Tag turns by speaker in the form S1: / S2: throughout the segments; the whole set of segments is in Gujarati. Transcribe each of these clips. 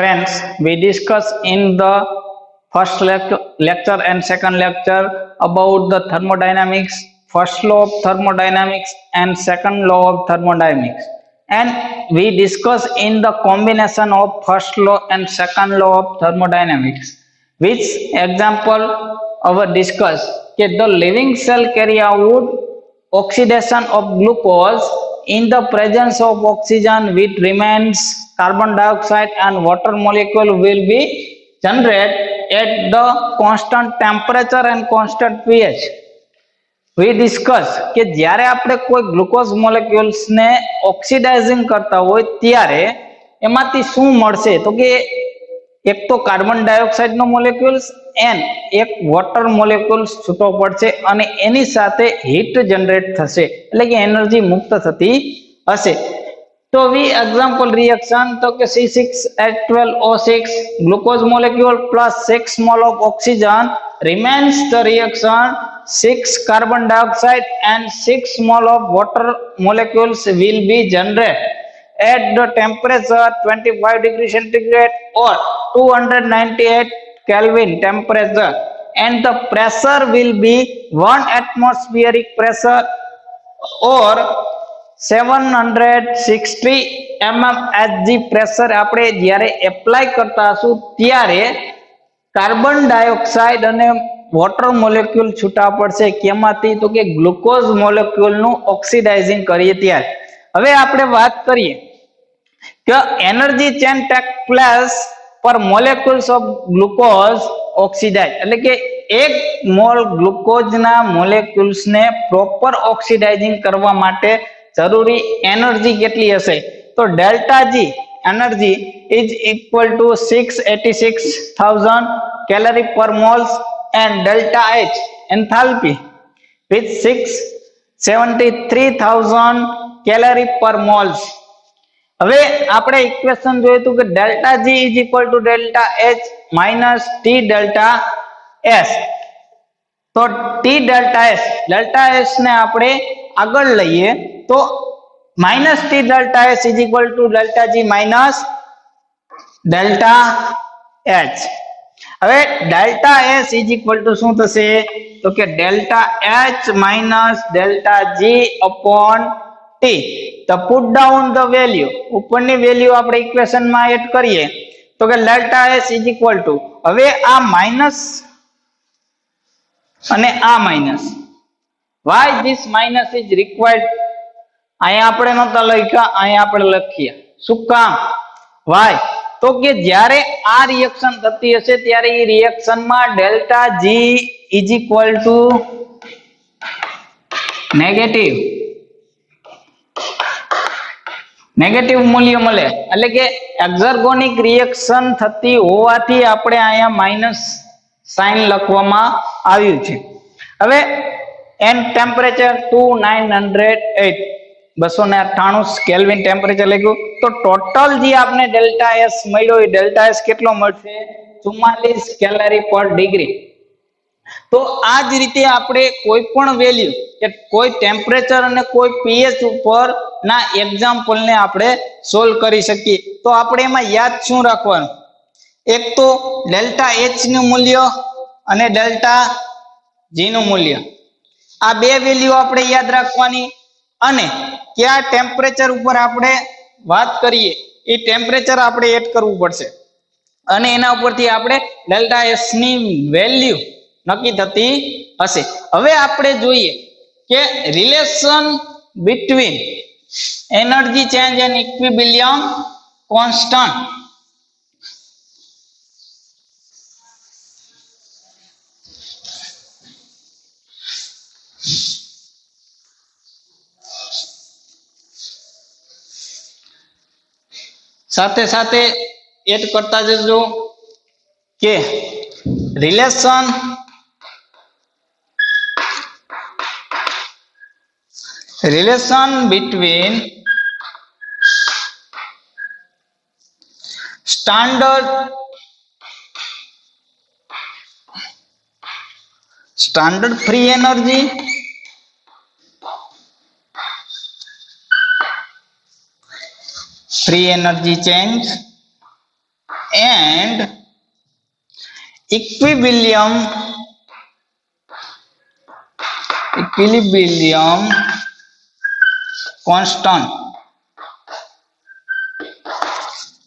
S1: Friends, we discuss in the first lecture and second lecture about the thermodynamics, first law of thermodynamics and second law of thermodynamics. And we discuss in the combination of first law and second law of thermodynamics. Which example our discuss? Okay, the living cell carry out oxidation of glucose in the presence of oxygen which remains carbon dioxide and water molecule will be generated at the constant temperature and constant pH. We discuss કે જ્યારે આપણે કોઈ ગ્લુકોઝ મોલેક્યુલ્સ ને ઓક્સિડાઇઝિંગ કરતા હોય ત્યારે એમાંથી શું મળશે તો કે એક તો કાર્બન ડાયોક્સાઇડ નો મોલેક્યુલ્સ એન્ડ એક વોટર મોલેક્યુલ્સ છૂટો પડશે અને એની સાથે હીટ જનરેટ થશે એટલે કે એનર્જી મુક્ત થતી હશે. તો વી એક્ઝામ્પલ રિએક્શન તો કે C6H12O6 glucose molecule plus 6 mall of oxygen remains the reaction 6 carbon dioxide and 6 mole of water molecules will be generated at the temperature 25 degree centigrade or 298 Kelvin temperature and the pressure will be 1 atmospheric pressure or 760 mmHg pressure આપણે જ્યારે એપ્લાય કરતા હશું ત્યારે કાર્બન ડાયોક્સાઇડ અને વોટર મોલેક્યુલ છૂટા પડશે કેમાંથી તો કે ગ્લુકોઝ મોલેક્યુલ નું ઓક્સિડાઇઝિંગ કરીએ ત્યારે. હવે આપણે વાત કરીએ કે એનર્જી ચેન ટેક પ્લેસ પર મોલેક્યુલ્સ ઓફ ગ્લુકોઝ ઓક્સિડાઇઝ એટલે કે એક મોલ ગ્લુકોઝના મોલેક્યુલ્સને પ્રોપર ઓક્સિડાઇઝિંગ કરવા માટે જરૂરી એનર્જી કેટલી હશે તો delta G energy is equal to 686,000 calorie per moles and delta H enthalpy with 673,000 calorie per moles. હવે આપણે ઇક્વેશન જોયું હતું કે delta G is equal to delta H minus T delta S. તો T delta S ને આપણે આગળ લઈએ તો minus T delta S is equal to delta G minus delta H. હવે delta S is equal to શું થશે તો કે delta H minus delta G upon T. તો put down the value ઉપરની વેલ્યુ આપણે ઇક્વેશન માં એડ કરીએ તો કે delta S is equal to હવે આ માઈનસ અને આ minus why this minus is required અહીંયા આપણે નહોતા લખ્યા અહીંયા આપણે લખીએ શું કામ why તો કે જ્યારે આ રિએક્શન થતી હશે ત્યારે એ રિએક્શન માં delta G is equal to negative મૂલ્ય મળે એટલે કે એક્ઝર્ગોનિક રિએક્શન થતી હોવાથી આપણે અહીંયા માઈનસ સાઇન લખવામાં આવ્યું છે. હવે એન ટેમ્પરેચર 298 કેલ્વિન ટેમ્પરેચર લખ્યું તો ટોટલ જે આપણે ડેલ્ટા એસ મળ્યો એ ડેલ્ટા એસ કેટલો મળશે 44 કેલરી પર ડિગ્રી. તો આ જ રીતે આપણે કોઈ પણ વેલ્યુ કે કોઈ ટેમ્પરેચર અને કોઈ પીએચ ઉપર ના એક્ઝામ્પલ ને આપણે સોલ્વ કરી શકીએ. તો આપણે એમાં યાદ શું રાખવાનું એક તો ડેલ્ટા એચ નું મૂલ્ય અને ડેલ્ટા જી નું મૂલ્ય આ બે વેલ્યુ આપણે યાદ રાખવાની અને કયા ટેમ્પરેચર ઉપર આપણે વાત કરીએ એ ટેમ્પરેચર આપણે એડ કરવું પડશે અને એના ઉપરથી આપણે ડેલ્ટા એસ ની વેલ્યુ નક્કી થતી હશે. હવે આપણે જોઈએ કે relation between energy change and equilibrium constant સાથે સાથે એડ કરતા જજો કે relation between standard free energy change and equilibrium constant.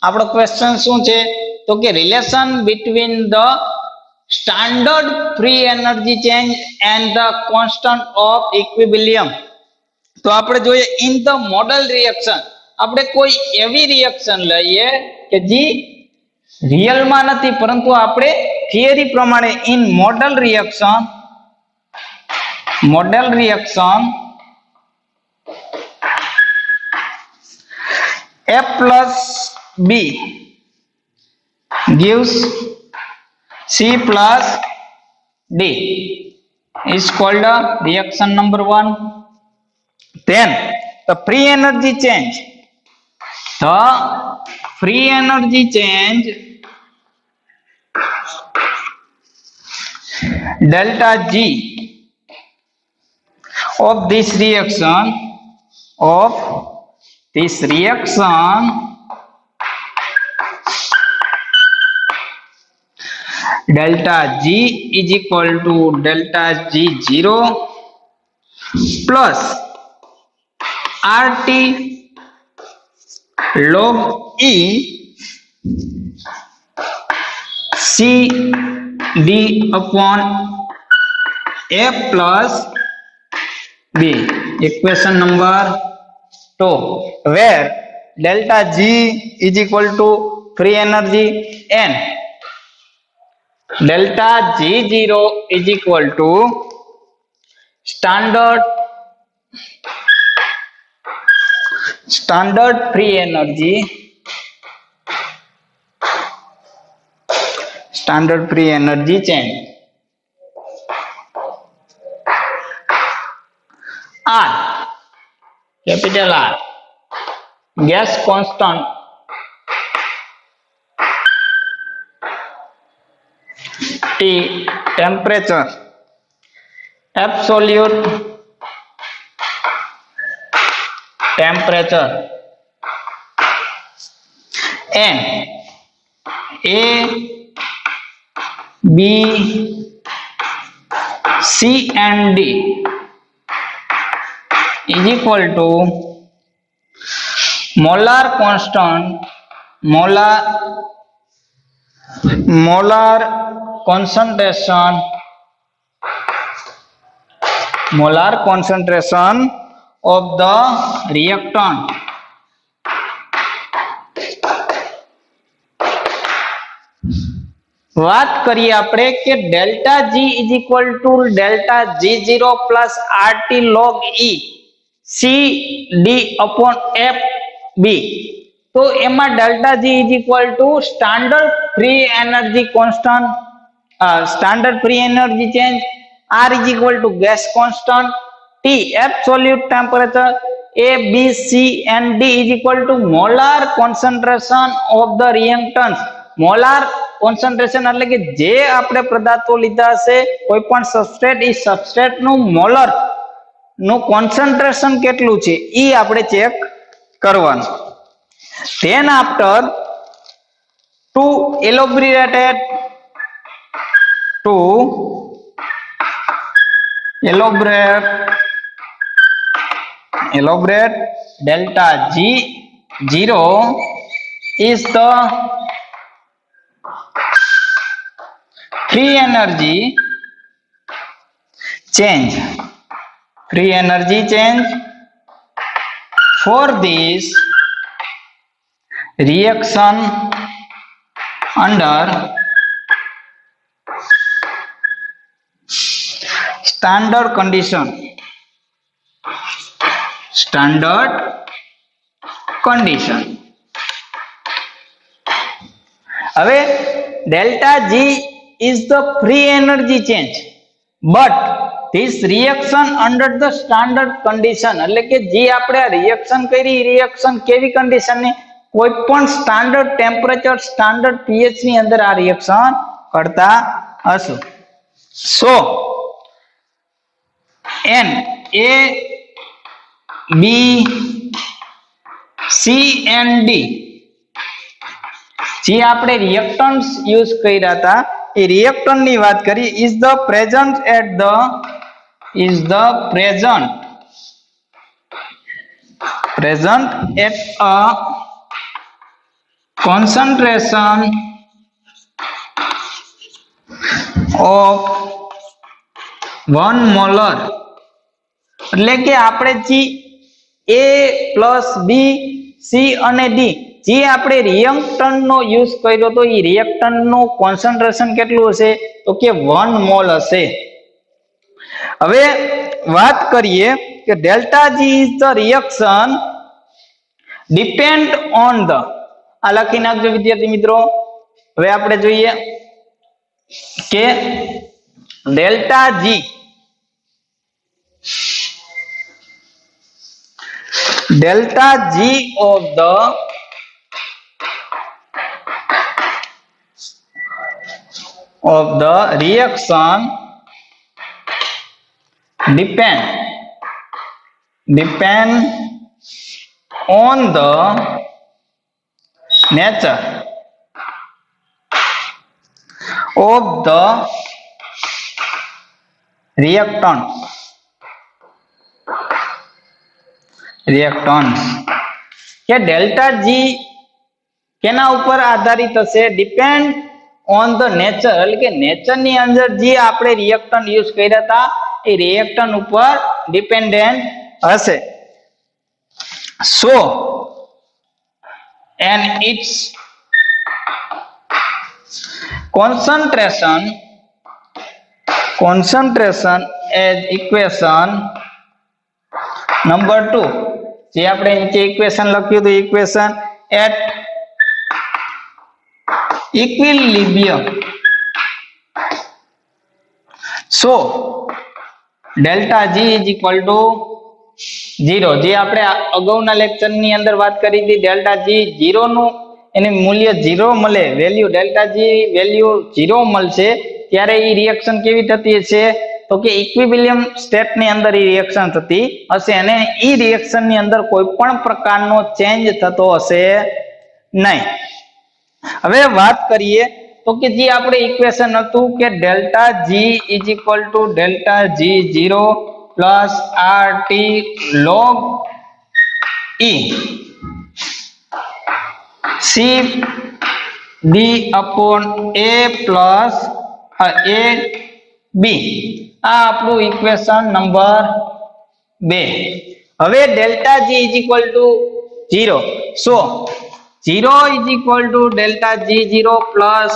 S1: આપણો ક્વેશ્ચન શું છે તો કે relation between the standard free energy change and the constant of equilibrium. તો આપણે જોઈએ ઇન ધ મોડલ રિએક્શન, આપણે કોઈ એવી રિએક્શન લઈએ કે જે રિયલમાં નથી પરંતુ આપણે થિયરી પ્રમાણે in model reaction A plus B gives C plus D is called a reaction number 1. Then the free energy change delta G of this reaction delta G is equal to delta G0 plus RT log E C D upon A plus B. Equation number 2, where delta G is equal to free energy and delta G0 is equal to standard free energy change. R, capital R, gas constant, T, temperature, absolute temperature, and A, B, C and D is equal to molar concentration of the reactant. વાત કરીએ આપણે કે delta G is equal to delta G0 plus RT log E C D upon F B. તો એમાં delta G is equal to standard free energy constant, standard free energy change, R is equal to gas constant, T absolute temperature, A, B, C and D is equal to molar concentration of the reactants. Molar concentration એટલે કે જે આપણે પદાર્થો લીધા હશે કોઈ પણ સબસ્ટ્રેટ, એ સબસ્ટ્રેટ નું મોલર નું કોન્સન્ટ્રેશન કેટલું છે એ આપણે ચેક કરવાનું. Then after to elaborate delta G0 is the free energy change for this reaction under standard condition. હવે delta G is the free energy change, but this reaction under the standard condition. એટલે કે જે આપણે રિએક્શન કરી, રિએક્શન કેવી કન્ડિશન ની, કોઈ પણ સ્ટાન્ડર્ડ ટેમ્પરેચર, સ્ટાન્ડર્ડ pH ની અંદર આ રિએક્શન કરતા હશું. So N A B C and D જે આપણે રિએક્ટન્ટ્સ યુઝ કર્યા હતા એ રિએક્ટન્ટ ની વાત કરી. Is the present at a concentration of 1 molar. એટલે કે આપણે જે A પ્લસ બી સી અને ડી જે આપણે રિએક્ટન્ટ નો યુઝ કર્યો તો એ રિએક્ટન્ટ નું કોન્સન્ટ્રેશન કેટલું હશે તો કે 1 મોલ હશે. હવે વાત કરીએ કે delta G is the reaction depend on the, આ લખી નાખજો વિદ્યાર્થી મિત્રો. હવે આપણે જોઈએ કે delta G of the reaction depend on the nature of the reactants. કે ડેલ્ટા જી કેના ઉપર આધારિત હશે? ડિપેન્ડ ઓન ધ નેચર, એટલે કે નેચર ની અંદર જે આપણે રિએક્ટન્ટ યુઝ કર્યા હતા એ રિએક્ટન્ટ ઉપર ડિપેન્ડન્ટ હશે. So and its concentration as equation number 2, જે આપણે નીચે ઇક્વેશન લખ્યું હતું equation at equilibrium. So delta G is equal to 0. જે આપણે અગાઉના લેક્ચર ની અંદર વાત કરી હતી ડેલ્ટા જી 0 નું એને મૂલ્ય 0 મળે, વેલ્યુ ડેલ્ટા જી વેલ્યુ 0 મળશે ત્યારે એ રિએક્શન કેવી થતી હશે તો કે ઇક્વિલિબ્રિયમ સ્ટેટ ની અંદર એ રિએક્શન થતી હશે અને એ રિએક્શન ની અંદર કોઈ પણ પ્રકારનો ચેન્જ થતો હશે નહીં. હવે વાત કરીએ તો કે જે આપણે ઇક્વેશન હતું કે delta G is equal to delta G 0 plus R T log e C D upon A plus A B, આ આપણું ઇક્વેશન નંબર 2. હવે delta G is equal to 0. So 0 is equal to delta G0 plus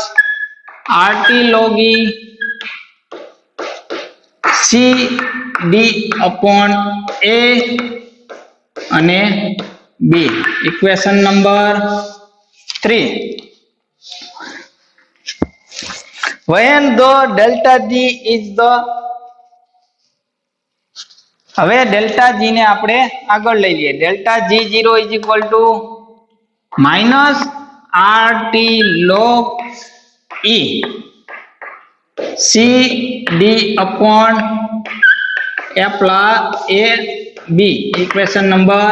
S1: RT log E C D upon A અને B. Equation number 3. When the delta G is the, હવે ડેલ્ટા જી ને આપણે આગળ લઈ લઈએ. Delta G0 is equal to minus RT log E C D upon A plus A B. Equation number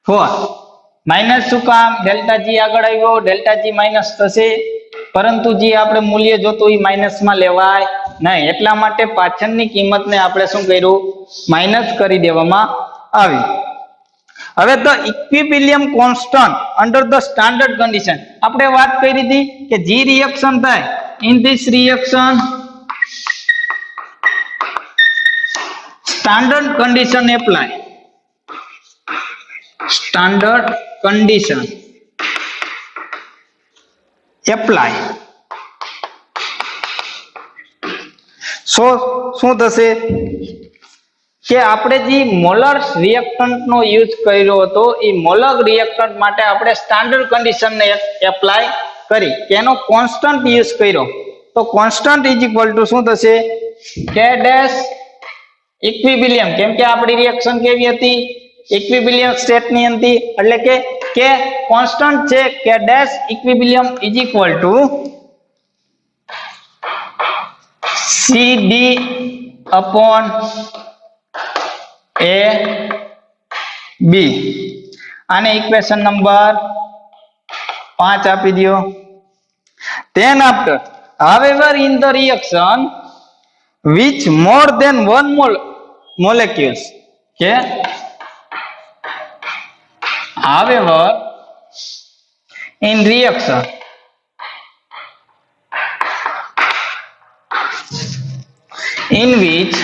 S1: 4. Minus શું કામ? ડેલ્ટા જી આગળ આવ્યો, ડેલ્ટા જી માઇનસ થશે પરંતુ જે આપણે મૂલ્ય જોતું એ માઇનસ માં લેવાય નહીં, એટલા માટે પાછળની કિંમતને આપણે શું કર્યું? માઇનસ કરી દેવામાં આવી. હવે તો equilibrium constant under the standard condition આપણે વાત કરી હતી કે જે રિએક્શન થાય in this reaction standard condition apply, standard condition apply. So શું થશે કે આપણે જે મોલર રિએક્ટન્ટ નો યુઝ કર્યો હતો એ મોલર રિએક્ટન્ટ માટે આપણે સ્ટાન્ડર્ડ કન્ડિશન ને એપ્લાય કરી, તેનો કોન્સ્ટન્ટ યુઝ કર્યો તો કોન્સ્ટન્ટ ઇઝ ઇક્વલ ટુ શું થશે? કે ડેશ ઇક્વિલિબ્રિયમ, કેમ કે આપણી રિએક્શન કેવી હતી? ઇક્વિલિબ્રિયમ સ્ટેટ ની હતી, એટલે કે કોન્સ્ટન્ટ છે કે dash equilibrium is equal two CD upon A B. આને ઇક્વેશન નંબર 5 આપી દો. Then after, however, in the reaction which more than one molecules, okay, however, in reaction in which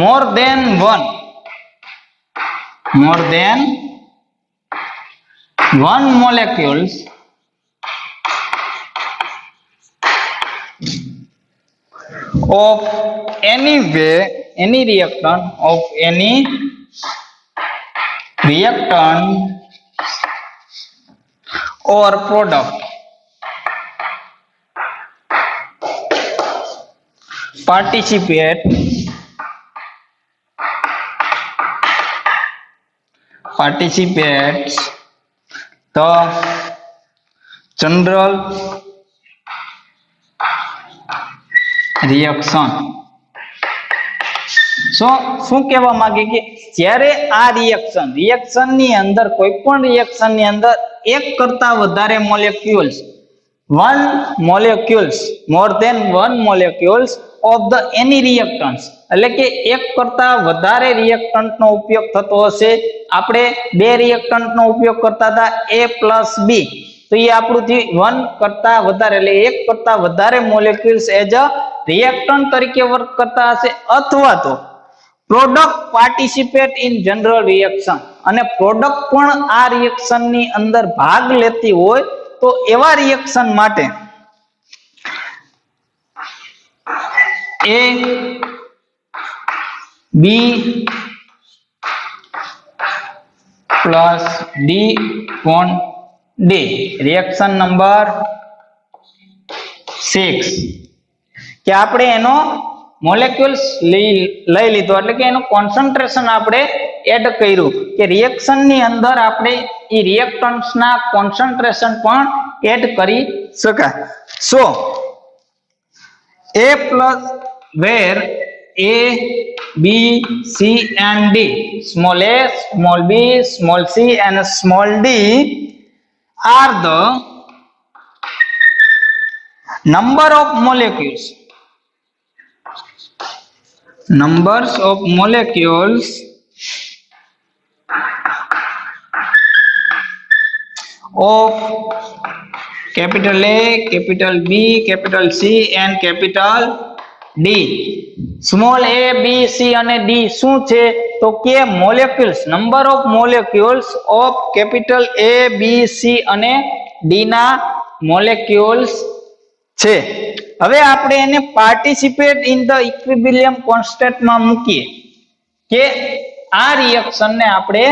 S1: more than one molecules of any reactant or product participates the general reaction. શું કહેવા માંગે કે જ્યારે આ રિએક્શન ની અંદર કોઈ પણ રિએક્શન ની અંદર એક કરતા વધારે molecules more than one molecules of the any reactants, એટલે કે એક કરતા વધારે રિએક્ટન્ટ નો ઉપયોગ થતો હશે. આપણે બે રિએક્ટન્ટ નો ઉપયોગ કરતા હતા A + B, તો એ આપણું થી 1 કરતા વધારે એટલે એક કરતા વધારે મોલેક્યુલ્સ એઝ અ રિએક્ટન્ટ તરીકે વર્ક કરતા હશે, અથવા તો product participate in general reaction, અને પ્રોડક્ટ પણ આ રિએક્શન ની અંદર ભાગ લેતી હોય, તો એવા રિએક્શન માટે A B + D upon D, reaction number 6, કે આપણે એનો મોલેક્યુલ્સ લઈ લીધો, એટલે કે એનું કોન્સન્ટ્રેશન આપણે એડ કર્યું, કે રિએક્શન ની અંદર આપણે એ રિએક્ટન્ટ્સ ના કોન્સન્ટ્રેશન પણ એડ કરી શકાય. સો A plus where A, B, C and D, small a, small b, small c and small d are the numbers of molecules of capital A, capital B, capital C and capital D. Small a, b, c અને d શું છે? તો કે molecules, number of molecules of capital A, B, C અને D ના મોલેક્યુલ્સ છે. હવે આપણે એને participate in the equilibrium constant માં મૂકીએ, કે આ રિએક્શન ને આપણે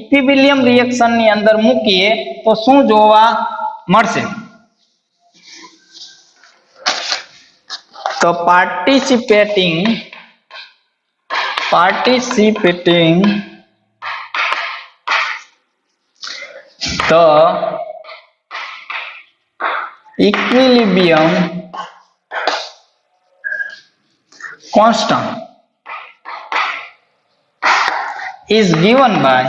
S1: ઇક્વિલિબ્રિયમ રિએક્શન ની અંદર મૂકીએ તો શું જોવા મળશે? તો participating the equilibrium constant is given by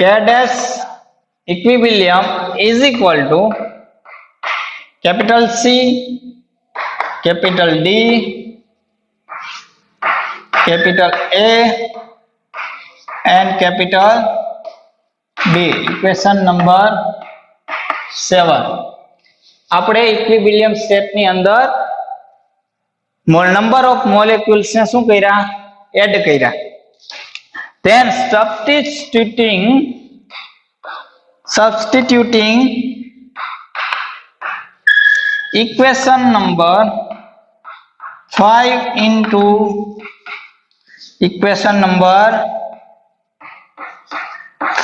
S1: K dash equilibrium is equal to capital C, capital D, capital A and capital D. Equation number 7. આપણે ઇક્વિલિબ્રિયમ સ્ટેટ ની અંદર નંબર ઓફ મોલેક્યુલ્સ ને શું કર્યા? એડ કર્યા. Then substituting equation number 5 into equation number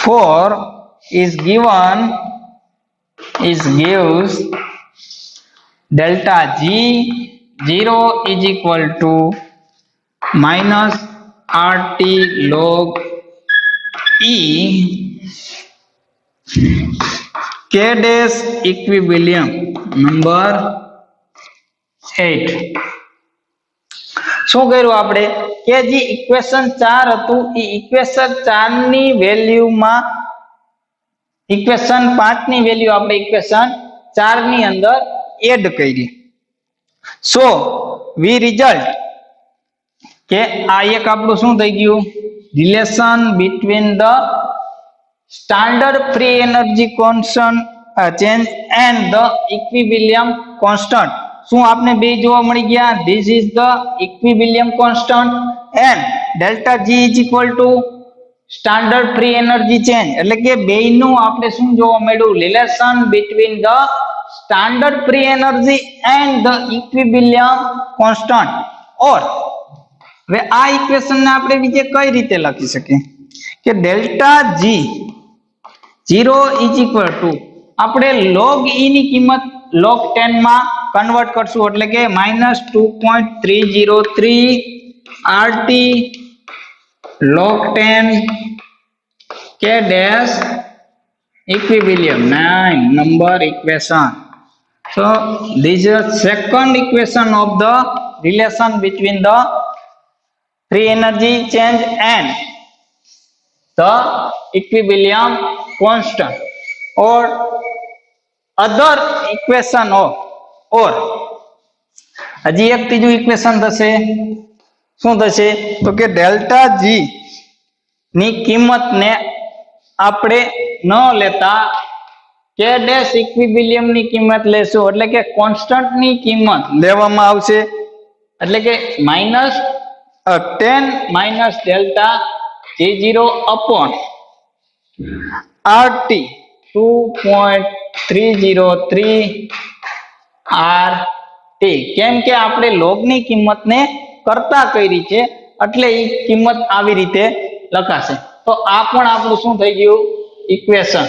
S1: 4 gives delta G0 is equal to minus RT log E K dash equilibrium number 8 શું કર્યું આપણે કે જે ઇક્વેશન 4 હતું એ ઇક્વેશન 4 ની વેલ્યુમાં ઇક્વેશન 5 ની વેલ્યુ આપણે ઇક્વેશન 4 ની અંદર એડ કરી. સો વી રિઝલ્ટ કે આ એક આપણું શું થઈ ગયું relation between the standard free energy constant change and the equilibrium constant. શું આપને બે જોવા મળી ગયા? This is the equilibrium constant and delta G is equal to standard free energy change. એટલે કે બેયનું આપણે શું જોવા મળ્યું relation between the standard free energy and the equilibrium constant. Or હવે આ ઇક્વેશન ને આપણે બીજે કઈ રીતે લખી શકીએ કે delta G 0 is equal to આપણે log e ની કિંમત log 10 માં કન્વર્ટ કરશું એટલે કે -2.303 RT log 10 k dash equilibrium 9 number equation. So this is the second equation of the relation between the free energy change and the equilibrium constant or other equation of or હજી એક ત્રીજું ઇક્વેશન થશે શું થશે તો કે ડેલ્ટા જી ની કિંમતને આપણે ન લેતા કે ડેશ ઇક્વિલિબ્રિયમ ની કિંમત લેશું એટલે કે કોન્સ્ટન્ટ ની કિંમત લેવામાં આવશે એટલે કે -10 minus delta J0 upon RT 2.303 RT. કેમ કે આપણે log ની કિંમતને કરતા કરી છે એટલે એ કિંમત આવી રીતે લખાશે. તો આ પણ આપણું શું થઈ ગયું ઇક્વેશન.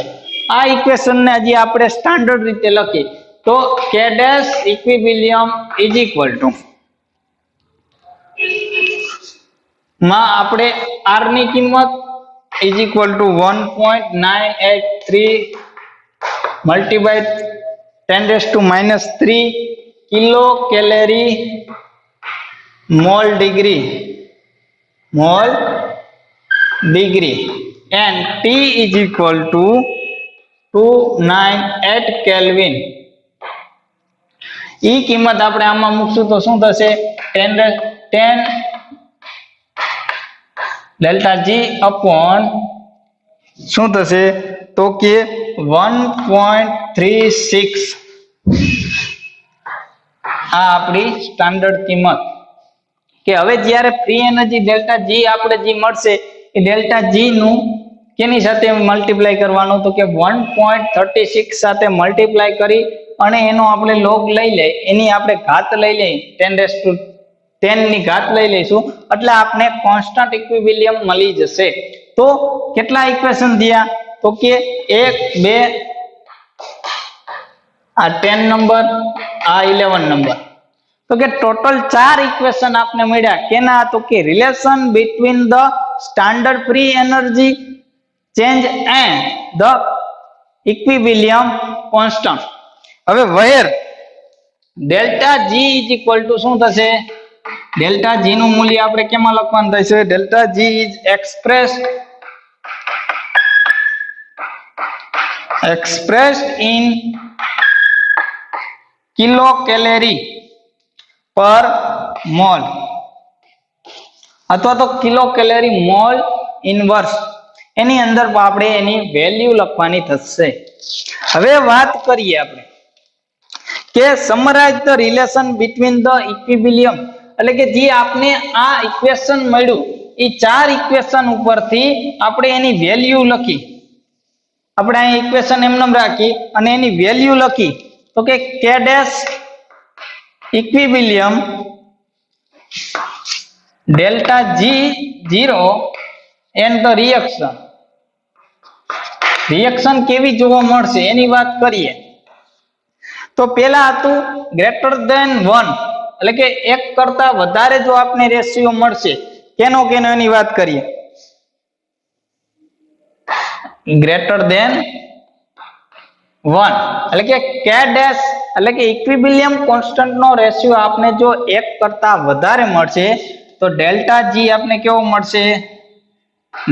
S1: આ ઇક્વેશન ને હજી આપણે સ્ટાન્ડર્ડ રીતે લખી તો k dash equilibrium is equal to માં આપણે r ની કિંમત is equal to 1.983 multiplied 10⁻³ kilo calorie mall degree and T is equal to 298 Kelvin. ઈ કિંમત આપણે આમાં મૂકશું તો શું થશે 10 ડેલ્ટા જી અપોન શું થશે તો કે 1.36 આ આપણી સ્ટાન્ડર્ડ કિંમત કે હવે જ્યારે ફ્રી એનર્જી ડેલ્ટા જી આપણે જે મળશે એ ડેલ્ટા જી નું કેની સાથે મલ્ટીપ્લાય કરવાનું તો કે 1.36 સાથે મલ્ટીપ્લાય કરી અને એનો આપણે log લઈ લે એની આપણે ઘાત લઈ લઈ 10 ની ઘાત લઈ લઈશું એટલે આપણે કોન્સ્ટન્ટ ઇક્વિલિબ્રિયમ મળી જશે. તો કેટલા ઇક્વેશન થયા તો કે 1 2 આ 10 નંબર આ 11 નંબર તો કે ટોટલ 4 ઇક્વેશન આપને મળ્યા કેના તો કે relation between the standard free energy change and the equilibrium constant. હવે where delta G is equal to શું થશે ડેલ્ટા જી નું મૂલ્ય આપણે કેમાં લખવાનું થશે delta G is expressed in kilo calorie પર મોલ અથવા તો કિલો કેલરી મોલ ઇનવર્સ એની અંદર આપણે એની વેલ્યુ લખવાની થશે. હવે વાત કરીએ આપણે કે summarise the relation between the equilibrium એટલે કે જે આપને આ ઇક્વેશન મળ્યું એ 4 ઇક્વેશન ઉપરથી આપણે એની વેલ્યુ લખી આપણે આ ઇક્વેશન એમને રાખી અને એની વેલ્યુ લખી તો કે k dash equilibrium delta G0 and the reaction કેવી જોવા મળશે એની વાત કરીએ તો પેલા હતું ગ્રેટર ધેન 1 એટલે કે એક કરતા વધારે જો આપને રેશિયો મળશે કેનો એની વાત કરીએ ગ્રેટર ધેન 1 એટલે કે k dash એટલે કે ઇક્વિલિબ્રિયમ કોન્સ્ટન્ટ નો રેશિયો આપને જો 1 કરતા વધારે મળશે તો ડેલ્ટા જી આપને કેવો મળશે?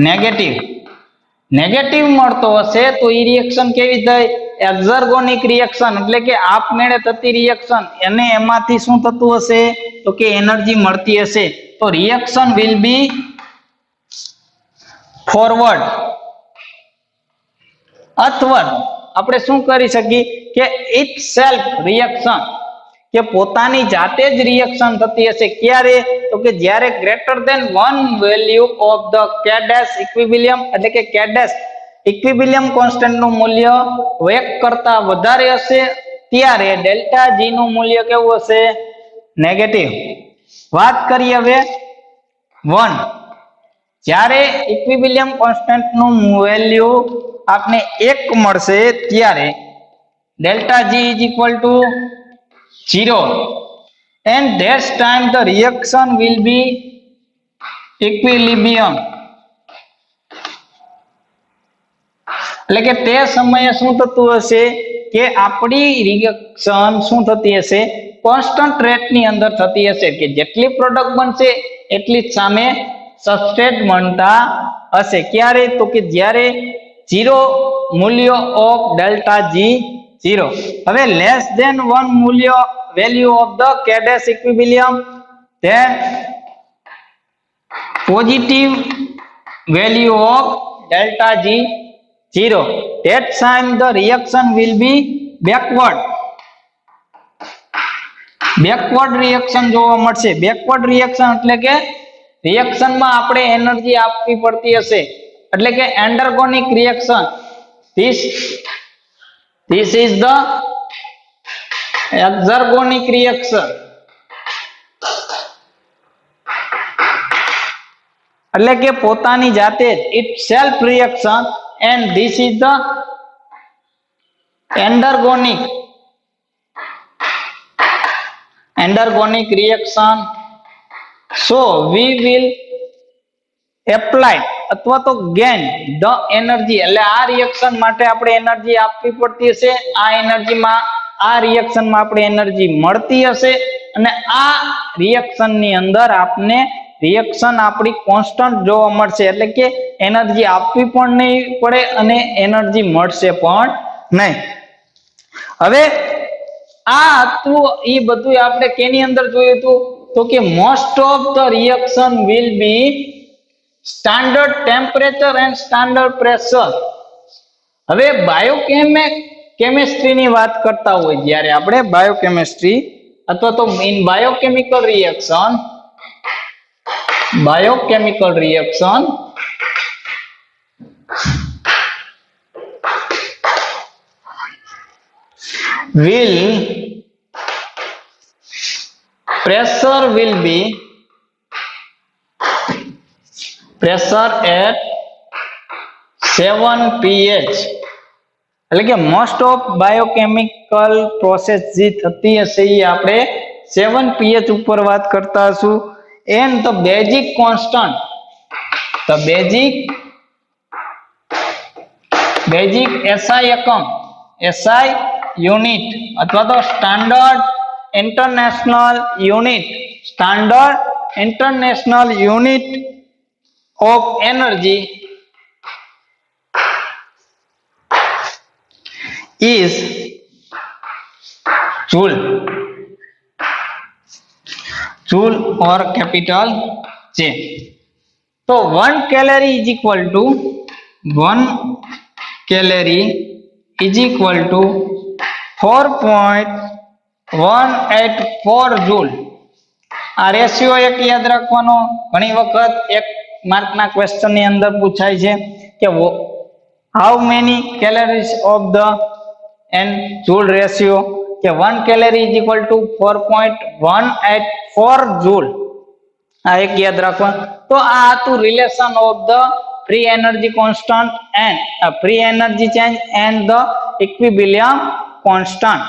S1: નેગેટિવ. નેગેટિવ મળતો હશે તો ઈ રિએક્શન કેવી થઈ? એક્ઝર્ગોનિક રિએક્શન, એટલે કે આપમેળે થતી રિએક્શન. અને એમાંથી શું થતું હશે? તો કે એનર્જી મળતી હશે. તો રિએક્શન વિલ બી ફોરવર્ડ. અથવા આપણે શું કરી શકીએ કે ઇટ સેલ્ફ રિએક્શન, કે પોતાની જાતે જ રિએક્શન થતી હશે. ક્યારે? તો કે જ્યારે greater than 1 value of the k dash equilibrium, એટલે કે k ડેશ ઇક્વિલિબ્રિયમ કોન્સ્ટન્ટ નું મૂલ્ય 1 કરતા વધારે હશે ત્યારે ડેલ્ટા જી નું મૂલ્ય કેવું હશે? નેગેટિવ. વાત કરીએ હવે 1. જ્યારે ઇક્વિલિબ્રિયમ કોન્સ્ટન્ટ નું વેલ્યુ આપને 1 મળશે ત્યારે delta G is equal to 0 and that time the reaction will be equilibrium. એટલે કે તે સમયે શું થતું હશે કે આપણી રિએક્શન શું થતી હશે? કોન્સ્ટન્ટ રેટ ની અંદર થતી હશે, કે જેટલી પ્રોડક્ટ બનશે એટલી જ સામે સબસ્ટ્રેટ બનતા હશે. ક્યારે? તો કે જ્યારે 0 મૂલ્ય ઓફ ડેલ્ટા જી 0. હવે લેસ ધેન 1 મૂલ્ય value of the k dash equilibrium, then positive value of delta G 0. That time the reaction will be backward. Backward reaction જોવા મળશે. બેકવર્ડ રિએક્શન એટલે કે રિએક્શન માં આપણે એનર્જી આપવી પડતી હશે, એટલે કે એન્ડરગોનિક reaction. this is the exergonic reaction, એટલે કે પોતાની જાતે જ it self reaction, and this is the endergonic reaction. So we will apply અથવા તો gain the energy, એટલે આ રિએક્શન માટે આપણે એનર્જી આપવી પડતી હશે. આ એનર્જીમાં આ રિએક્શનમાં આપણે એનર્જી મળતી હશે અને આ રિએક્શન ની અંદર આપને રિએક્શન આપણી કોન્સ્ટન્ટ જોવા મળશે, એટલે કે એનર્જી આપવી પણ નહીં પડે અને એનર્જી મળશે પણ નહીં. હવે આ હતું એ બધું આપણે કેની અંદર જોયું હતું? તો કે most of the reaction will be standard temperature and standard pressure. હવે બાયોકેમિસ્ટ્રી ની વાત કરતા હોય જ્યારે આપણે બાયોકેમિસ્ટ્રી અથવા તો in biochemical reaction will pressure at 7 pH, એટલે કે મોસ્ટ ઓફ બાયોકેમિકલ પ્રોસેસ જે થતી હશે એ આપણે 7 pH ઉપર વાત કરતા હશું. And the basic constant, the basic SI એકમ, SI યુનિટ અથવા તો standard international unit of energy is joule or capital J. So 1 calorie is equal to 4.184 joule. આ રેશિયો એક યાદ રાખવાનો. ઘણી વખત 1 માર્કના ક્વેશ્ચન ની અંદર પૂછાય છે કે how many calories of the and joule ratio, કે 1 calorie is equal to 4.184 joule. આ એક યાદ રાખવાનું. તો આ હતું relation of the free energy constant and free energy change and the equilibrium constant.